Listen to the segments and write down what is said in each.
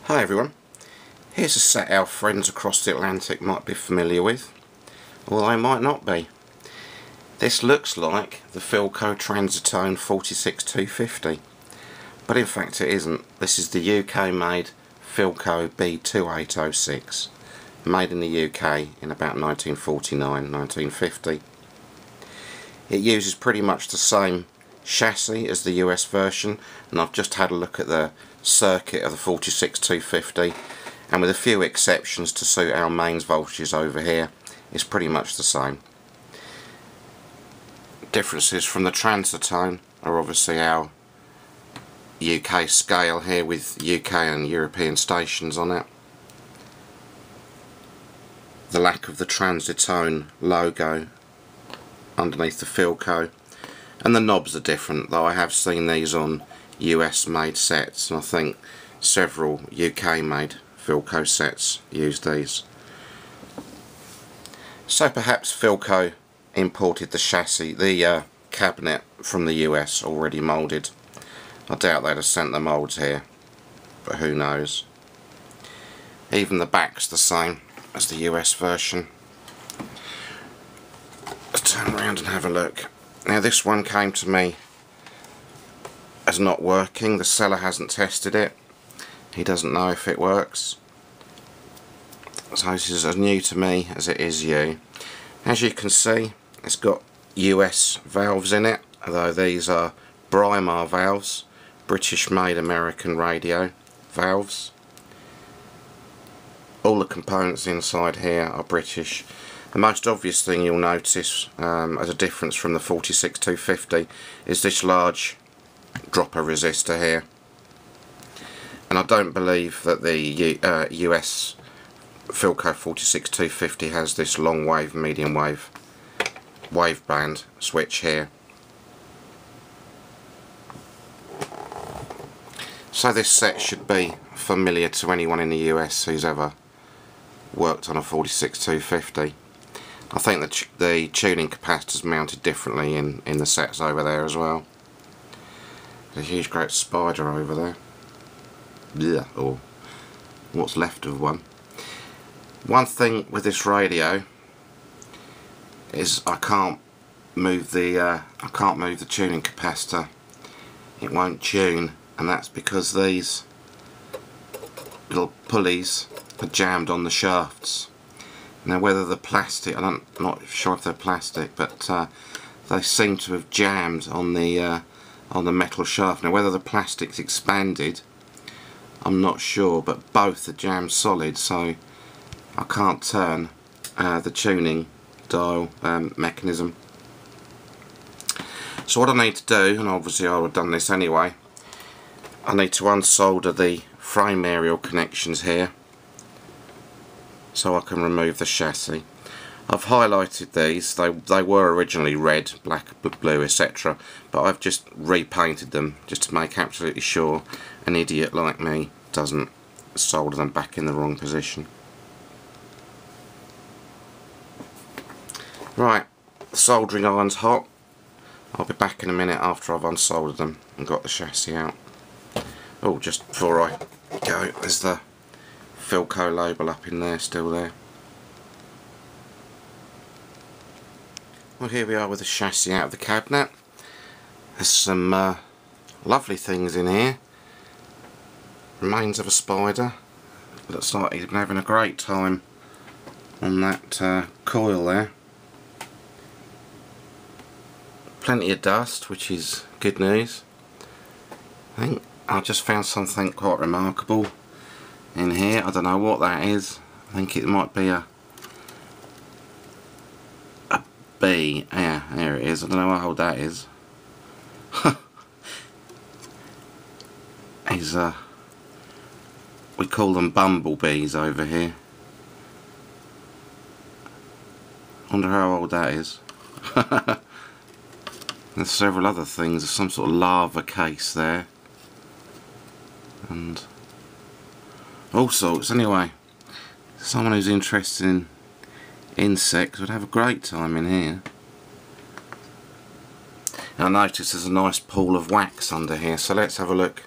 Hi everyone, here's a set our friends across the Atlantic might be familiar with, or they might not be. This looks like the Philco Transitone 46250, but in fact it isn't. This is the UK made Philco B2806, made in the UK in about 1949-1950. It uses pretty much the same chassis as the US version, and I've just had a look at the circuit of the 46250, and with a few exceptions to suit our mains voltages over here, it's pretty much the same. Differences from the Transitone are obviously our UK scale here with UK and European stations on it, the lack of the Transitone logo underneath the Philco, and the knobs are different, though I have seen these on US made sets, and I think several UK made Philco sets use these. So perhaps Philco imported the chassis, the cabinet from the US already moulded. I doubt they'd have sent the moulds here, but who knows. Even the back's the same as the US version. Let's turn around and have a look. Now this one came to me as not working. The seller hasn't tested it. He doesn't know if it works. So this is as new to me as it is you. As you can see, it's got US valves in it, although these are Brimar valves, British made American radio valves. All the components inside here are British. The most obvious thing you'll notice as a difference from the 46250 is this large dropper resistor here, and I don't believe that the US Philco 46250 has this long wave, medium wave band switch here. So this set should be familiar to anyone in the US who's ever worked on a 46250. I think the tuning capacitor's mounted differently in the sets over there as well. There's a huge great spider over there. Yeah, or what's left of one. One thing with this radio is I can't move the tuning capacitor. It won't tune, and that's because these little pulleys are jammed on the shafts. Now whether the plastic, I'm not sure if they're plastic, but they seem to have jammed on the metal shaft. Now whether the plastic's expanded, I'm not sure, but both are jammed solid, so I can't turn the tuning dial mechanism. So what I need to do, and obviously I would have done this anyway, I need to unsolder the frame aerial connections here so I can remove the chassis. I've highlighted these. They were originally red, black, blue, etc., but I've just repainted them just to make absolutely sure an idiot like me doesn't solder them back in the wrong position. Right, the soldering iron's hot. I'll be back in a minute after I've unsoldered them and got the chassis out. Oh, just before I go, there's the Philco label up in there, still there. Well, here we are with the chassis out of the cabinet. There's some lovely things in here. Remains of a spider. Looks like he's been having a great time on that coil there. Plenty of dust, which is good news. I think I just found something quite remarkable in here. I don't know what that is. I think it might be a bee. Yeah, there it is. I don't know how old that is. We call them bumblebees over here. I wonder how old that is. There's several other things. There's some sort of lava case there, and all sorts. Anyway, someone who's interested in insects would have a great time in here. And I notice there's a nice pool of wax under here, so let's have a look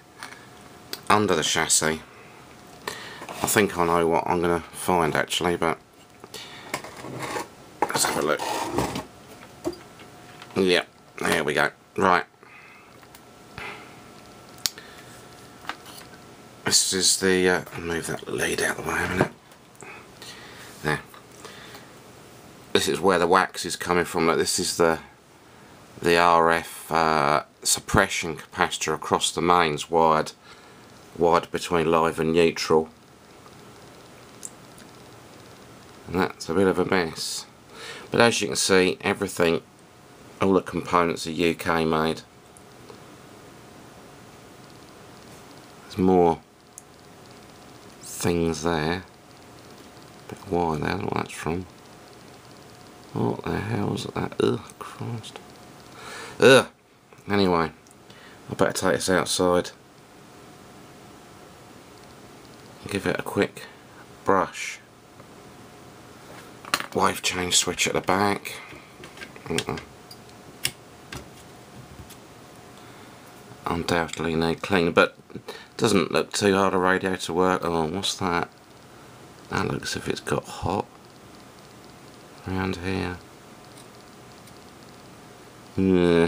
under the chassis. I think I know what I'm going to find actually, but let's have a look. Yep, there we go. Right. This is the, I'll move that lead out of the way a minute. There. This is where the wax is coming from. Like, this is the RF suppression capacitor across the mains, wired between live and neutral. And that's a bit of a mess. But as you can see, everything, all the components are UK made. There's more things there. Bit of wire there, I don't know what that's from. What the hell is that? Ugh, Christ. Ugh! Anyway, I better take this outside and give it a quick brush. Wave change switch at the back. Undoubtedly need cleaning, but doesn't look too hard a radio to work. Oh, what's that? That looks as if it's got hot around here. Yeah.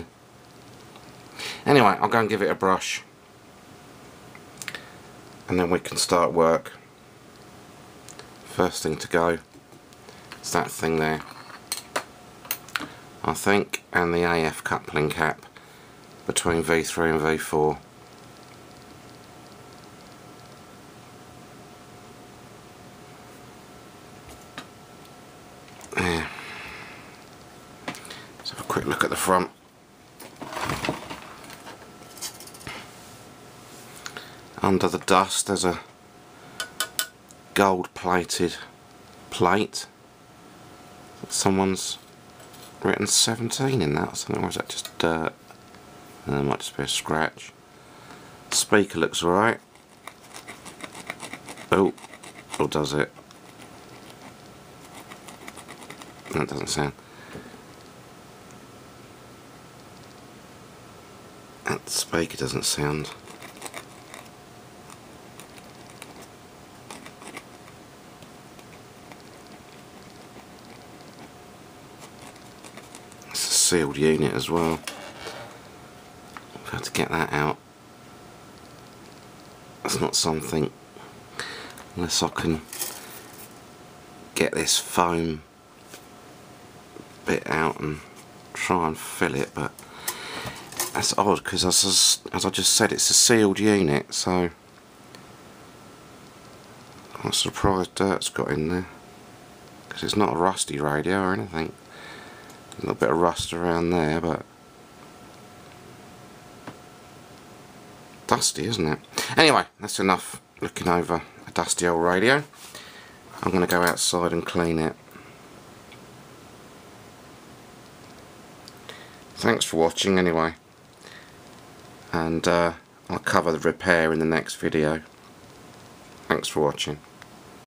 Anyway, I'll go and give it a brush and then we can start work. First thing to go is that thing there, I think, and the AF coupling cap between V3 and V4. There. Let's have a quick look at the front. Under the dust there's a gold plated plate. Someone's written 17 in that or something, or is that just dirt? There might just be a scratch. Speaker looks alright. Oh, or does it? That doesn't sound. That speaker doesn't sound. It's a sealed unit as well. I've had to get that out. That's not something, unless I can get this foam bit out and try and fill it, but that's odd because as I just said, it's a sealed unit, so I'm surprised dirt's got in there, because it's not a rusty radio or anything. A little bit of rust around there, but dusty, isn't it? Anyway, that's enough looking over a dusty old radio. I'm going to go outside and clean it. Thanks for watching anyway, and I'll cover the repair in the next video. Thanks for watching.